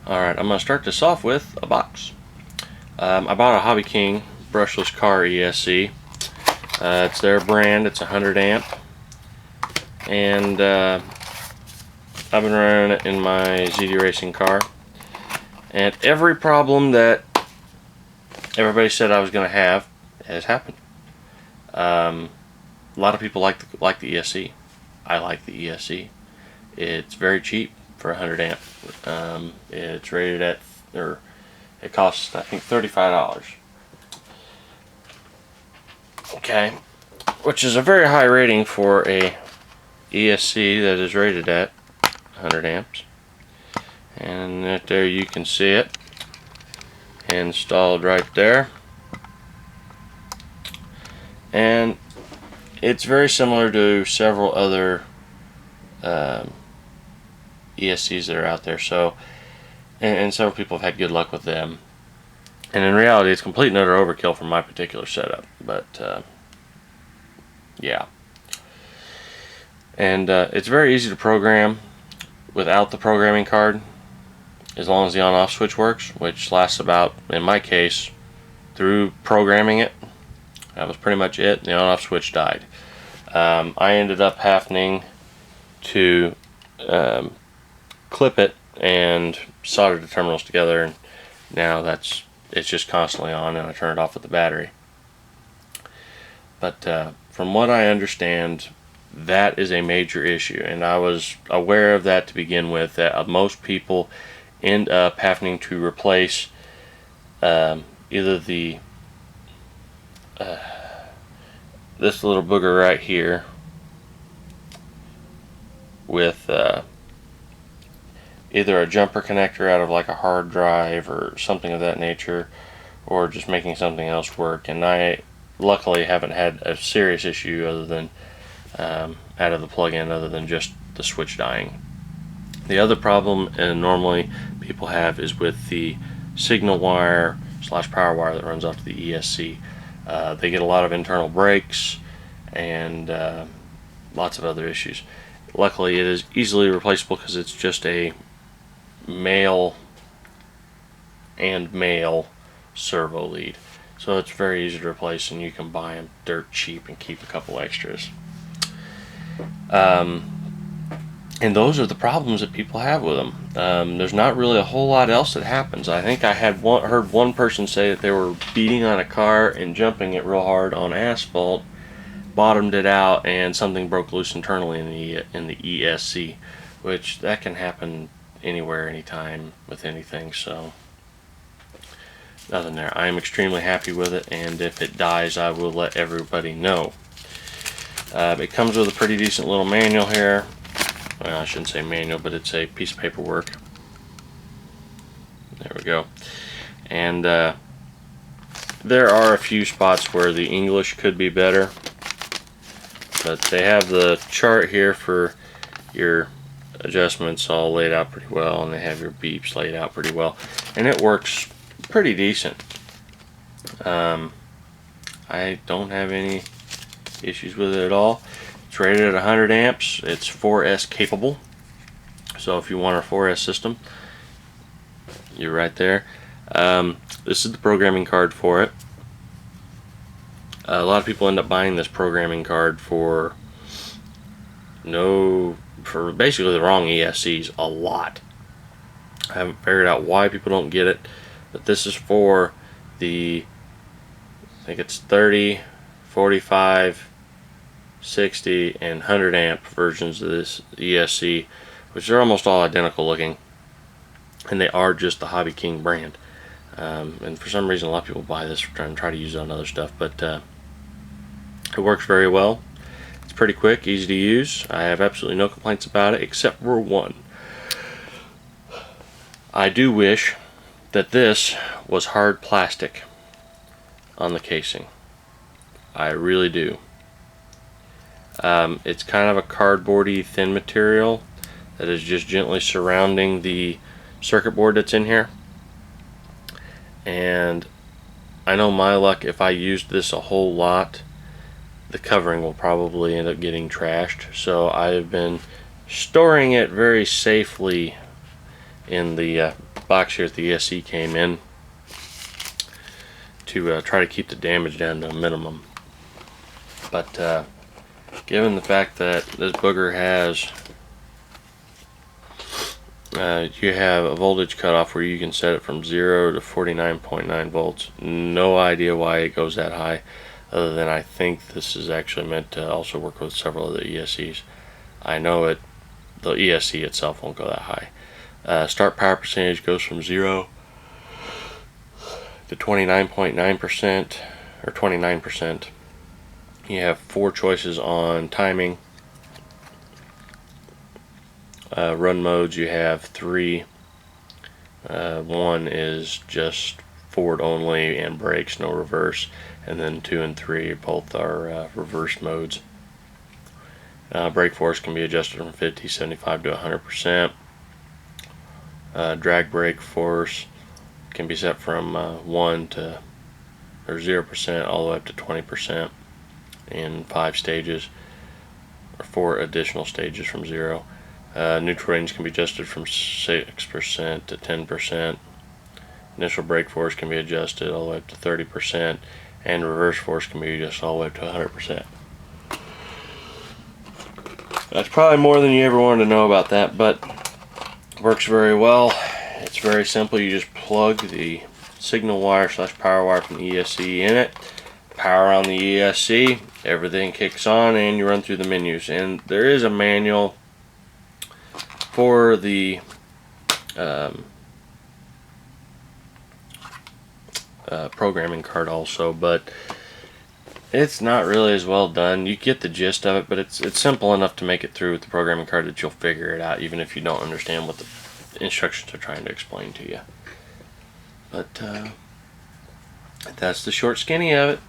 Alright, I'm going to start this off with a box. I bought a Hobby King Brushless Car ESC. It's their brand, it's 100 amp. And I've been running it in my ZD Racing car. And every problem that everybody said I was going to have has happened. A lot of people like the ESC. I like the ESC. It's very cheap for 100 amp. It's rated at, or it costs I think $35. Okay, which is a very high rating for a ESC that is rated at 100 amps. And right there you can see it installed right there. And it's very similar to several other ESCs that are out there. So, and several people have had good luck with them. And in reality, it's complete and utter overkill for my particular setup. But yeah, and it's very easy to program without the programming card, as long as the on-off switch works, which lasts about, in my case, through programming it, that was pretty much it. The on-off switch died. I ended up having to clip it and solder the terminals together, and now it's just constantly on, and I turn it off with the battery. But from what I understand, that is a major issue, and I was aware of that to begin with, that most people end up having to replace either the this little booger right here with either a jumper connector out of like a hard drive or something of that nature, or just making something else work. And I luckily haven't had a serious issue other than out of the plug-in, other than just the switch dying. The other problem, and normally people have, is with the signal wire / power wire that runs off to the ESC. They get a lot of internal breaks and lots of other issues. Luckily, it is easily replaceable because it's just a male and male servo lead, so it's very easy to replace, and you can buy them dirt cheap and keep a couple extras. And those are the problems that people have with them. There's not really a whole lot else that happens. I think I had heard one person say that they were beating on a car and jumping it real hard on asphalt, bottomed it out, and something broke loose internally in the ESC, which that can happen anywhere, anytime, with anything. So nothing there. I am extremely happy with it, and if it dies, I will let everybody know. It comes with a pretty decent little manual here. Well, I shouldn't say manual, but it's a piece of paperwork. There we go. And there are a few spots where the English could be better, but they have the chart here for your adjustments all laid out pretty well, and they have your beeps laid out pretty well, and it works pretty decent. I don't have any issues with it at all. It's rated at 100 amps. It's 4S capable, so if you want a 4S system, you're right there. This is the programming card for it. A lot of people end up buying this programming card for basically the wrong ESCs a lot. I haven't figured out why people don't get it, but this is for the, I think it's 30, 45, 60, and 100 amp versions of this ESC, which are almost all identical looking, and they are just the Hobby King brand. And for some reason, a lot of people buy this and try to use it on other stuff, but it works very well. It's pretty quick, easy to use. I have absolutely no complaints about it, except for one. I do wish that this was hard plastic on the casing. I really do. It's kind of a cardboardy thin material that is just gently surrounding the circuit board that's in here. And I know my luck, if I used this a whole lot, the covering will probably end up getting trashed. So I've been storing it very safely in the box here at the ESC came in to try to keep the damage down to a minimum. But given the fact that this booger has, you have a voltage cutoff where you can set it from 0 to 49.9 volts. No idea why it goes that high, other than I think this is actually meant to also work with several of the ESCs. I know the ESC itself won't go that high. Start power percentage goes from 0 to 29.9% or 29%. You have 4 choices on timing. Run modes, you have 3. One is just forward only and brakes, no reverse, and then 2 and 3 both are reverse modes. Brake force can be adjusted from 50, 75 to 100%. Drag brake force can be set from 1 to or 0% all the way up to 20% in 5 stages, or 4 additional stages from 0. Neutral range can be adjusted from 6% to 10%. Initial brake force can be adjusted all the way up to 30%, and reverse force can be adjusted all the way up to 100%. That's probably more than you ever wanted to know about that, but it works very well. It's very simple. You just plug the signal wire / power wire from the ESC in it, power on the ESC, everything kicks on, and you run through the menus. And there is a manual for the programming card also, but it's not really as well done. You get the gist of it, but it's simple enough to make it through with the programming card that you'll figure it out, even if you don't understand what the instructions are trying to explain to you. But that's the short skinny of it.